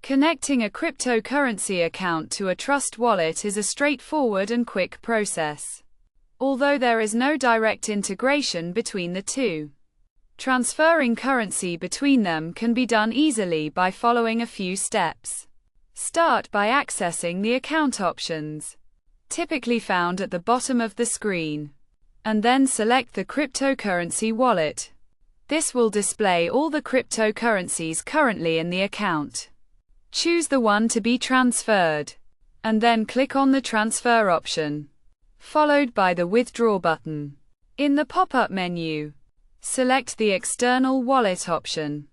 Connecting a cryptocurrency account to a Trust Wallet is a straightforward and quick process, although there is no direct integration between the two. Transferring currency between them can be done easily by following a few steps. Start by accessing the account options, typically found at the bottom of the screen, and then select the cryptocurrency wallet. This will display all the cryptocurrencies currently in the account. Choose the one to be transferred, and then click on the transfer option, followed by the withdraw button. In the pop-up menu, select the external wallet option,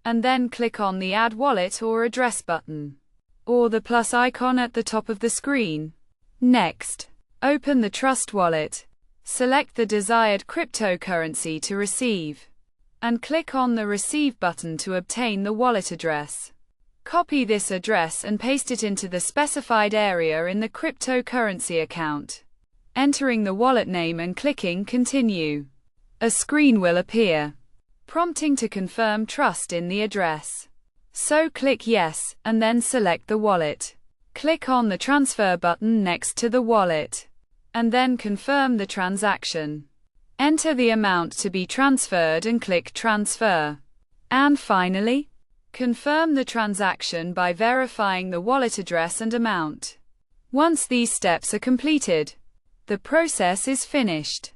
and then click on the add wallet or address button, or the plus icon at the top of the screen. Next, open the Trust Wallet, select the desired cryptocurrency to receive, and click on the receive button to obtain the wallet address. Copy this address and paste it into the specified area in the cryptocurrency account, entering the wallet name and clicking Continue. A screen will appear, prompting to confirm trust in the address. So click Yes, and then select the wallet. Click on the Transfer button next to the wallet, and then confirm the transaction. Enter the amount to be transferred and click Transfer. And finally, confirm the transaction by verifying the wallet address and amount. Once these steps are completed, the process is finished.